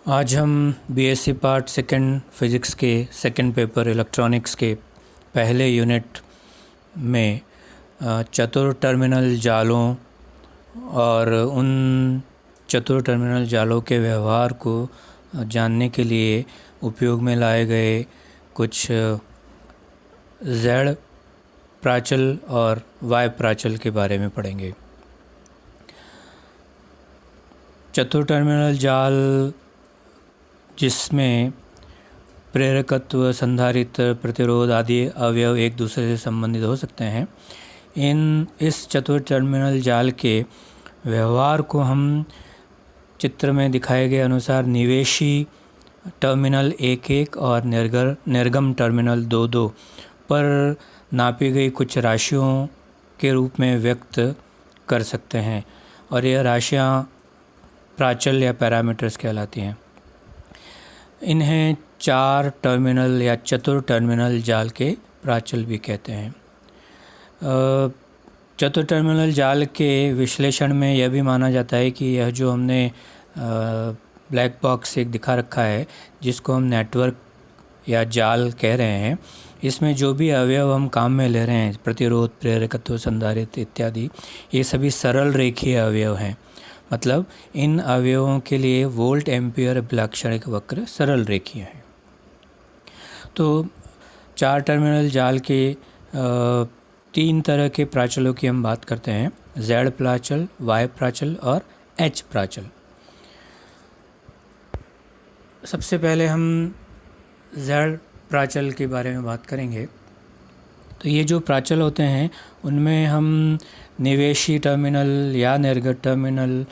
आज हम BSc part second physics के सेकंड पेपर इलेक्ट्रॉनिक्स के पहले यूनिट में चतुर टर्मिनल जालों और उन चतुर टर्मिनल जालों के व्यवहार को जानने के लिए उपयोग में लाए गए कुछ Z प्राचल और Y प्राचल के बारे में पढ़ेंगे। चतुर टर्मिनल जाल जिसमें प्रेरकत्व, संधारित्र, प्रतिरोध आदि अवयव एक दूसरे से संबंधित हो सकते हैं, इस चतुर टर्मिनल जाल के व्यवहार को हम चित्र में दिखाए गए अनुसार निवेशी टर्मिनल 1-1 और निर्गम टर्मिनल 2-2 पर नापी गई कुछ राशियों के रूप में व्यक्त कर सकते हैं और यह राशियाँ प्राचल या पैरामीटर्स कहलाती हैं। इन्हें चार टर्मिनल या चतुर टर्मिनल जाल के प्राचल भी कहते हैं। चतुर टर्मिनल जाल के विश्लेषण में यह भी माना जाता है कि यह जो हमने ब्लैक बॉक्स एक दिखा रखा है, जिसको हम नेटवर्क या जाल कह रहे हैं, इसमें जो भी अवयव हम काम में ले रहे हैं, प्रतिरोध, प्रेरकत्व, संधारित्र इत्यादि, ये सभी सरल रेखीय अवयव हैं। मतलब इन अवयवों के लिए वोल्ट एम्पियर लाक्षणिक वक्र सरल रेखीय है। तो चार टर्मिनल जाल के तीन तरह के प्राचलों की हम बात करते हैं, Z प्राचल, Y प्राचल और H प्राचल। सबसे पहले हम Z प्राचल के बारे में बात करेंगे। तो ये जो प्राचल होते हैं उनमें हम निवेशी टर्मिनल या निर्गत टर्मिनल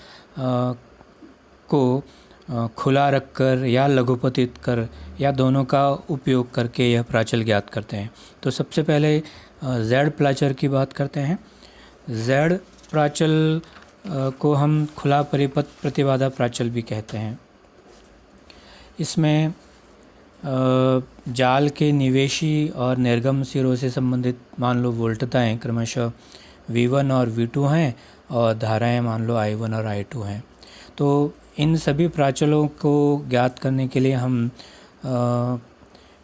को खुला रखकर या लघुपतित कर या दोनों का उपयोग करके यह प्राचल ज्ञात करते हैं। तो सबसे पहले Z प्राचल की बात करते हैं। Z प्राचल को हम खुला परिपथ प्रतिबाधा प्राचल भी कहते हैं। इसमें जाल के निवेशी और निर्गम सिरों से संबंधित मान लो वोल्टताएँ क्रमशः V1 और V2 हैं और धाराएं मान लो I1 और I2 हैं। तो इन सभी प्राचलों को ज्ञात करने के लिए हम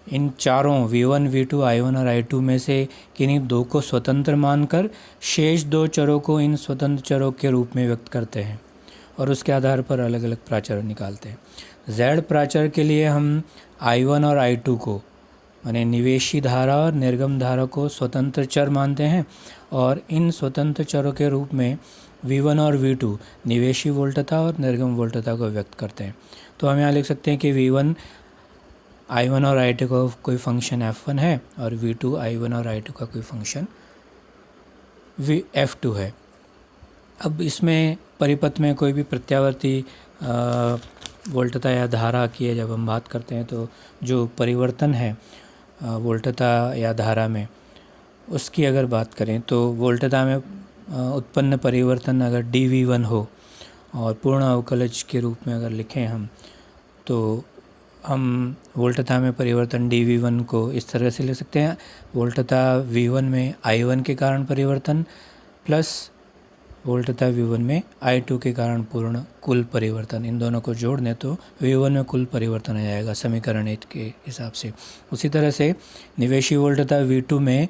इन चारों V1, V2, I1 और I2 में से किन्हीं दो को स्वतंत्र मानकर शेष दो चरों को इन स्वतंत्र चरों के रूप में व्यक्त करते हैं और उसके आधार पर अलग अलग प्राचल निकालते हैं। Z प्राचल के लिए हम I1 और I2 को माने निवेशी धारा और निर्गम धारा को स्वतंत्र चर मानते हैं और इन स्वतंत्र चरों के रूप में V1 और V2 निवेशी वोल्टता और निर्गम वोल्टता को व्यक्त करते हैं। तो हम यहाँ लिख सकते हैं कि V1 I1 और I2 का कोई फंक्शन F1 है और V2 I1 और I2 का कोई फंक्शन F2 है। अब इसमें परिपथ में कोई भी प्रत्यावर्ती वोल्टता या धारा की जब हम बात करते हैं तो जो परिवर्तन है वोल्टता या धारा में, उसकी अगर बात करें तो वोल्टता में उत्पन्न परिवर्तन अगर dV1 हो और पूर्ण अवकलज के रूप में अगर लिखें हम, तो हम वोल्टता में परिवर्तन dV1 को इस तरह से लिख सकते हैं, वोल्टता V1 में I1 के कारण परिवर्तन प्लस वोल्टता V1 में I2 के कारण पूर्ण कुल परिवर्तन, इन दोनों को जोड़ दें तो V1 में कुल परिवर्तन आ जाएगा समीकरण 1 के हिसाब से। उसी तरह से निवेशी वोल्टता V2 में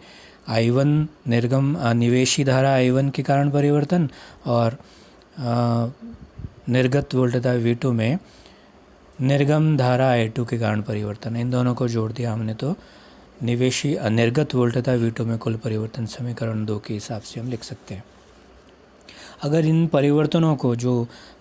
I1 निर्गम निवेशी धारा I1 के कारण परिवर्तन और निर्गत वोल्टता V2 में निर्गम धारा I2 के कारण परिवर्तन, इन दोनों को जोड़ दिया हमने तो निवेशी निर्गत वोल्टता V2 में कुल परिवर्तन समीकरण 2 के हिसाब से हम लिख सकते हैं। अगर इन परिवर्तनों को जो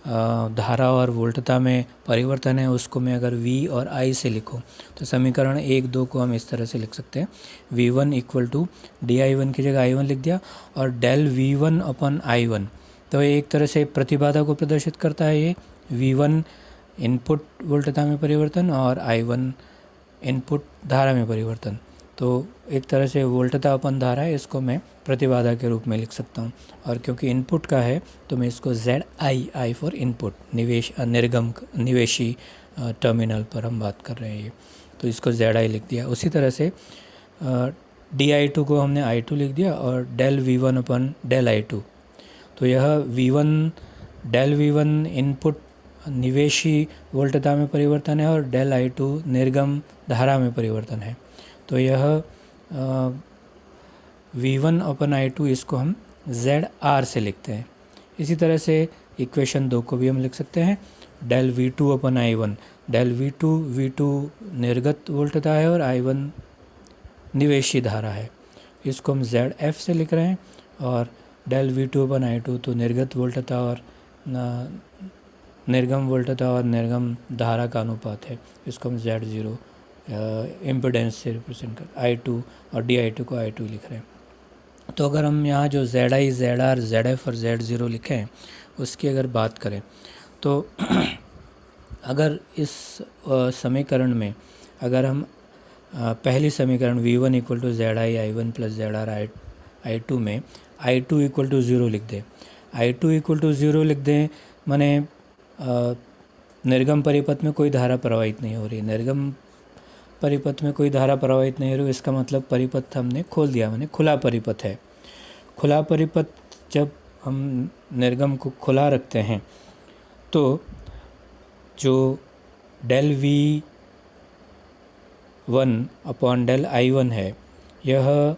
धारा और वोल्टता में परिवर्तन है उसको मैं अगर V और I से लिखूं तो समीकरण 1-2 को हम इस तरह से लिख सकते हैं, V1 = dI1 की जगह I1 लिख दिया और डेल V1 अपन I1, तो एक तरह से प्रतिबाधा को प्रदर्शित करता है। ये V1 इनपुट वोल्टता में परिवर्तन और I1 इनपुट धारा में परिवर्तन, तो एक तरह से वोल्टता अपन धारा है, इसको मैं प्रतिबाधा के रूप में लिख सकता हूँ। और क्योंकि इनपुट का है तो मैं इसको ZI फॉर इनपुट निवेशी टर्मिनल पर हम बात कर रहे हैं ये, तो इसको ZI लिख दिया। उसी तरह से dI2 को हमने I2 लिख दिया और डेल V1 अपन डेल I2, तो यह V1 डेल V1 इनपुट निवेशी वोल्टता में परिवर्तन है और डेल I2 निर्गम धारा में परिवर्तन है। तो यह V1/I2 इसको हम ZR से लिखते हैं। इसी तरह से इक्वेशन 2 को भी हम लिख सकते हैं, डेल V2/I1। डेल V2 निर्गत वोल्टता है और I1 निवेशी धारा है, इसको हम ZF से लिख रहे हैं। और डेल V2/I2 तो निर्गत वोल्टता और निर्गम वोल्टता और निर्गम धारा का अनुपात है, इसको हम Z0 इम्पिडेंस से रिप्रेजेंट कर I2 और dI2 को I2 लिख रहे हैं। तो अगर हम यहाँ जो ZI, ZR, ZF और Z0 लिखें उसकी अगर बात करें तो अगर इस समीकरण में अगर हम पहली समीकरण V1 = ZI I1 + ZR I2 में I2 = 0 लिख दें। I2 = 0 लिख दें माने निर्गम परिपथ में कोई धारा प्रवाहित नहीं हो रही। निर्गम परिपथ में कोई धारा प्रवाहित नहीं हो रही, इसका मतलब परिपथ हमने खोल दिया, माने खुला परिपथ है। खुला परिपथ जब हम निर्गम को खुला रखते हैं तो जो डेल V1 डेल I1 है यह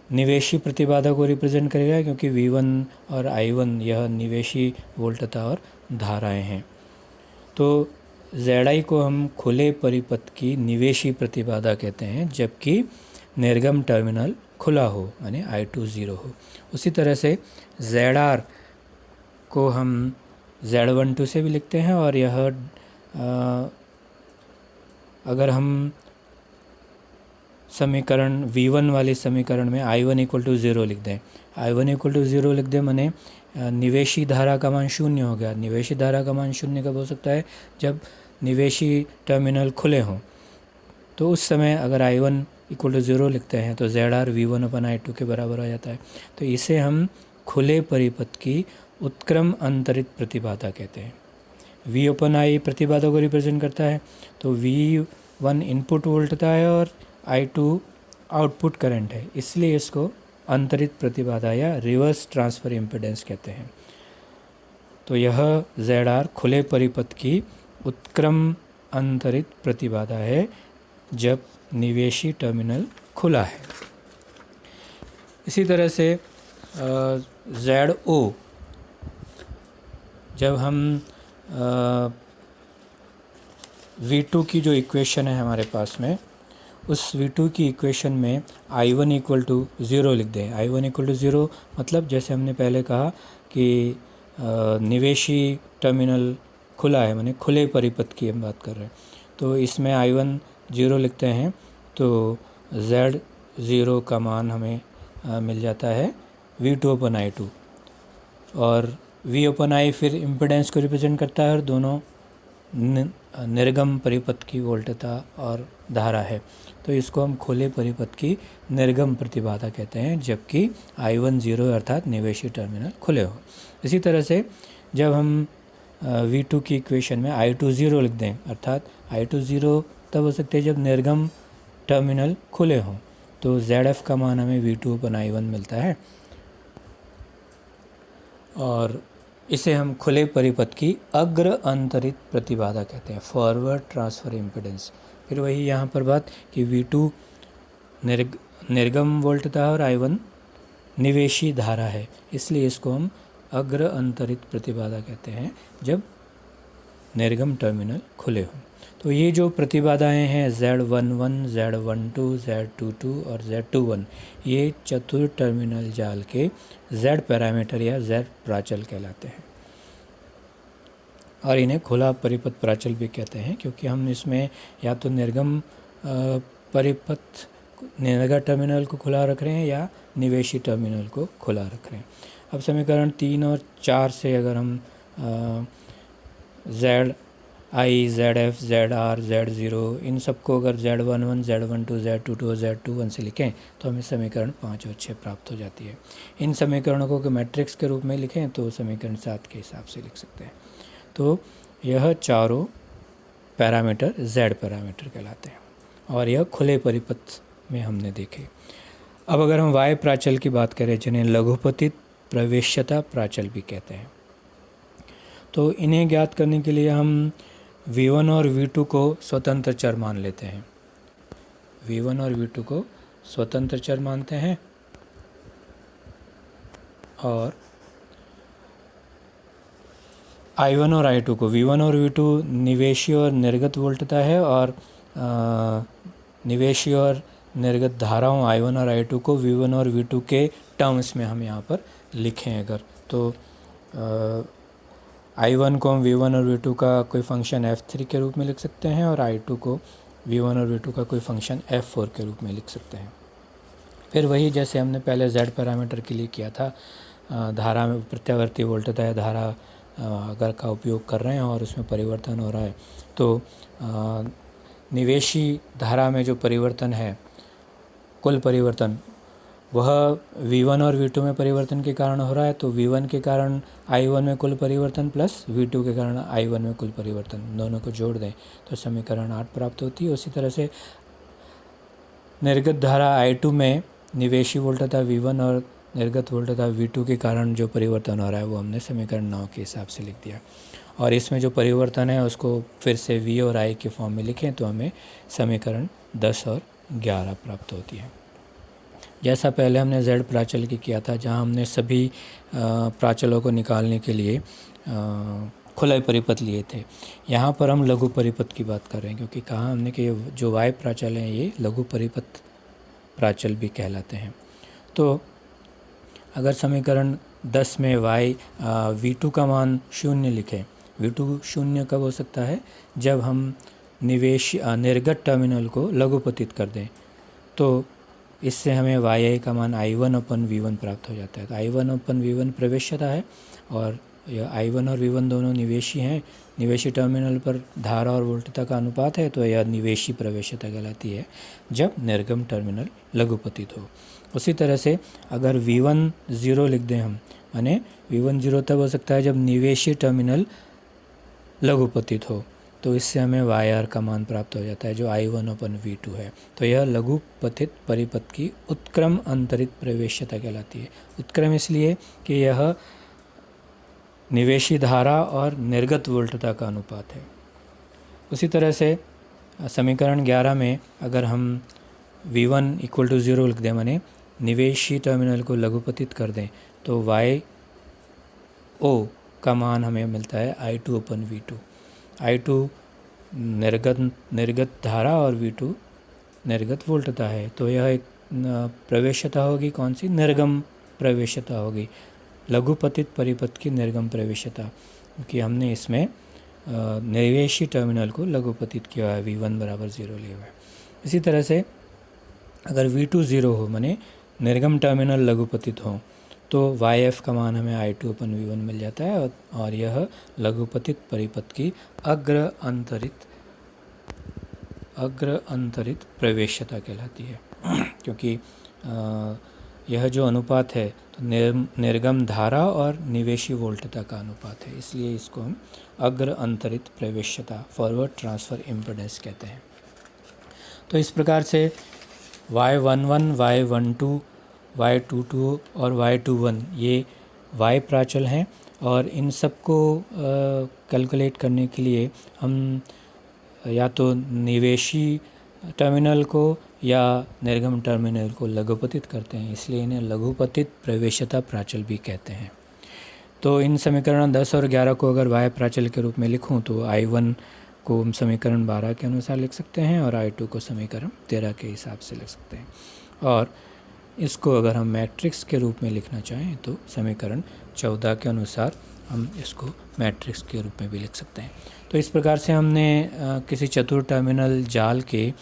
निवेशी प्रतिबाधा को रिप्रेजेंट करेगा, क्योंकि V1 और I1 यह निवेशी वोल्टता और धाराएं हैं। तो ZI को हम खुले परिपथ की निवेशी प्रतिबाधा कहते हैं, जबकि निर्गम टर्मिनल खुला हो यानी I2 0 हो। उसी तरह से ZR को हम Z12 से भी लिखते हैं, और यह अगर हम समीकरण V1 वाली समीकरण में I1 = 0 लिख दें, I1 = 0 लिख दें माने निवेशी धारा का मान 0 हो गया। निवेशी धारा का मान 0 कब हो सकता है? जब निवेशी टर्मिनल खुले हों। तो उस समय अगर I1 = 0 लिखते हैं तो ZR V1/I2 के बराबर आ जाता है। तो इसे हम खुले परिपथ की उत्क्रम अंतरित प्रतिबाधा कहते हैं। V/I प्रतिबाधा को रिप्रेजेंट करता है, तो V1 इनपुट वोल्टता है और I2 आउटपुट करंट है, इसलिए इसको अंतरित प्रतिबाधा या रिवर्स ट्रांसफ़र इम्पीडेंस कहते हैं। तो यह ZR खुले परिपथ की उत्क्रम अंतरित प्रतिबाधा है जब निवेशी टर्मिनल खुला है। इसी तरह से ZO, जब हम V2 की जो इक्वेशन है हमारे पास में, उस V2 की इक्वेशन में I1 = 0 लिख दें। I1 = 0 मतलब जैसे हमने पहले कहा कि निवेशी टर्मिनल खुला है, माने खुले परिपथ की हम बात कर रहे हैं। तो इसमें I1 0 लिखते हैं तो Z0 का मान हमें मिल जाता है V2/I2, और V/I फिर इम्पीडेंस को रिप्रेजेंट करता है, और दोनों निर्गम परिपथ की वोल्टता और धारा है। तो इसको हम खुले परिपथ की निर्गम प्रतिबाधा कहते हैं, जबकि I1 0 अर्थात निवेशी टर्मिनल खुले हो। इसी तरह से जब हम V2 की इक्वेशन में I2 0 लिख दें, अर्थात I2 0 तब हो सकते हैं जब निर्गम टर्मिनल खुले हों। तो ZF का मान हमें V2/I1 मिलता है, और इसे हम खुले परिपथ की अग्र अंतरित प्रतिबाधा कहते हैं, फॉरवर्ड ट्रांसफ़र इम्पीडेंस। फिर वही यहाँ पर बात कि V2 निर्गम वोल्टता और I1 निवेशी धारा है, इसलिए इसको हम अग्र अंतरित प्रतिबाधा कहते हैं जब निर्गम टर्मिनल खुले हों। तो ये जो प्रतिबाधाएं हैं Z11, Z12, Z22 और Z21, ये चतुर टर्मिनल जाल के Z पैरामीटर या Z प्राचल कहलाते हैं, और इन्हें खुला परिपथ प्राचल भी कहते हैं, क्योंकि हम इसमें या तो निर्गम परिपथ निर्गम टर्मिनल को खुला रख रहे हैं या निवेशी टर्मिनल को खुला रख रहे हैं। अब समीकरण 3 और 4 से अगर हम ZI, ZF, ZR, Z0 इन सबको अगर Z11, Z12, Z22 और Z21 से लिखें तो हमें समीकरण 5 और 6 प्राप्त हो जाती है। इन समीकरणों को मैट्रिक्स के रूप में लिखें तो समीकरण 7 के हिसाब से लिख सकते हैं। तो यह चारों पैरामीटर Z पैरामीटर कहलाते हैं, और यह खुले परिपथ में हमने देखे। अब अगर हम Y प्राचल की बात करें, जिन्हें लघुपतित प्रवेश्यता प्राचल भी कहते हैं, तो इन्हें ज्ञात करने के लिए हम V1 और V2 को स्वतंत्र चर मान लेते हैं। V1 और V2 को स्वतंत्र चर मानते हैं और I1 और I2 को, V1 और V2 निवेशी और निर्गत वोल्टता है और निवेशी और निर्गत धाराओं I1 और I2 को V1 और V2 के टर्म्स में हम यहाँ पर लिखें अगर, तो I1 को हम V1 और V2 का कोई फंक्शन f3 के रूप में लिख सकते हैं और I2 को V1 और V2 का कोई फंक्शन f4 के रूप में लिख सकते हैं। फिर वही जैसे हमने पहले z पैरामीटर के लिए किया था, धारा में प्रत्यावर्ती वोल्टता या धारा अगर का उपयोग कर रहे हैं और उसमें परिवर्तन हो रहा है, तो निवेशी धारा में जो परिवर्तन है, कुल परिवर्तन, वह V1 और V2 में परिवर्तन के कारण हो रहा है। तो V1 के कारण I1 में कुल परिवर्तन प्लस V2 के कारण I1 में कुल परिवर्तन, दोनों को जोड़ दें तो समीकरण 8 प्राप्त होती है। उसी तरह से निर्गत धारा I2 में निवेशी वोल्टता V1 और निर्गत वोल्टता V2 के कारण जो परिवर्तन हो रहा है वो हमने समीकरण 9 के हिसाब से लिख दिया। और इसमें जो परिवर्तन है उसको फिर से V और I के फॉर्म में लिखें तो हमें समीकरण 10 और 11 प्राप्त होती है। जैसा पहले हमने Z प्राचल की किया था, जहां हमने सभी प्राचलों को निकालने के लिए खुले परिपथ लिए थे, यहाँ पर हम लघु परिपथ की बात कर रहे हैं, क्योंकि कहा हमने कि जो Y प्राचल हैं ये लघु परिपथ प्राचल भी कहलाते हैं। तो अगर समीकरण 10 में V2 का मान 0 लिखें, V2 0 कब हो सकता है, जब हम निर्गत टर्मिनल को लघुपतित कर दें, तो इससे हमें YI का मान I1/V1 प्राप्त हो जाता है। तो I1/V1 प्रवेश्यता है और यह I1 और V1 दोनों निवेशी हैं। निवेशी टर्मिनल पर धारा और वोल्टता का अनुपात है, तो यह निवेशी प्रवेश्यता कहलाती है जब निर्गम टर्मिनल लघुपतित हो। उसी तरह से अगर V1 0 लिख दें हम, माने V1 0 तब हो सकता है जब निवेशी टर्मिनल लघुपतित हो, तो इससे हमें YR का मान प्राप्त हो जाता है जो I1/V2 है। तो यह लघुपतित परिपथ की उत्क्रम अंतरित प्रवेश्यता कहलाती है। उत्क्रम इसलिए कि यह निवेशी धारा और निर्गत वोल्टता का अनुपात है। उसी तरह से समीकरण 11 में अगर हम V1 = 0 लिख दें, माने निवेशी टर्मिनल को लघुपतित कर दें, तो YO का मान हमें मिलता है I2/V2। I2 निर्गत धारा और V2 निर्गत वोल्टता है। तो यह एक प्रवेश्यता होगी, कौन सी, निर्गम प्रवेश्यता होगी, लघुपतित परिपथ की निर्गम प्रवेश्यता, क्योंकि हमने इसमें निवेशी टर्मिनल को लघुपतित किया है, V1 = 0 लिया हुआ है। इसी तरह से अगर V2 0 हो, माने निर्गम टर्मिनल लघुपतित हो, तो YF का मान हमें I2/V1 मिल जाता है और यह लघुपतित परिपथ की अग्र अंतरित प्रवेश्यता कहलाती है। क्योंकि यह जो अनुपात है तो निर्गम धारा और निवेशी वोल्टता का अनुपात है, इसलिए इसको हम अग्र अंतरित प्रवेश्यता, फॉरवर्ड ट्रांसफ़र इम्पीडेंस कहते हैं। तो इस प्रकार से Y11, Y12, Y22 और Y21 ये Y प्राचल हैं और इन सब को कैलकुलेट करने के लिए हम या तो निवेशी टर्मिनल को या निर्गम टर्मिनल को लघुपतित करते हैं, इसलिए इन्हें लघुपतित प्रवेश्यता प्राचल भी कहते हैं। तो इन समीकरण 10 और 11 को अगर Y प्राचल के रूप में लिखूं तो I1 को हम समीकरण 12 के अनुसार लिख सकते हैं और I2 को समीकरण 13 के हिसाब से लिख सकते हैं। और इसको अगर हम मैट्रिक्स के रूप में लिखना चाहें तो समीकरण 14 के अनुसार हम इसको मैट्रिक्स के रूप में भी लिख सकते हैं। तो इस प्रकार से हमने किसी चतुर टर्मिनल जाल के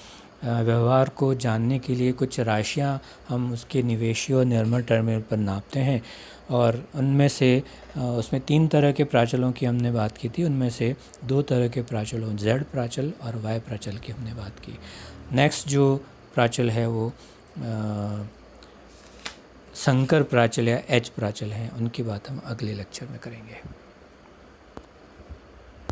व्यवहार को जानने के लिए कुछ राशियां हम उसके निवेशी और निर्गम टर्मिनल पर नापते हैं और उनमें से उसमें 3 तरह के प्राचलों की हमने बात की थी, उनमें से 2 तरह के प्राचलों Z प्राचल और Y प्राचल की हमने बात की। नेक्स्ट जो प्राचल है वो संकर प्राचल या H प्राचल है, उनकी बात हम अगले लेक्चर में करेंगे।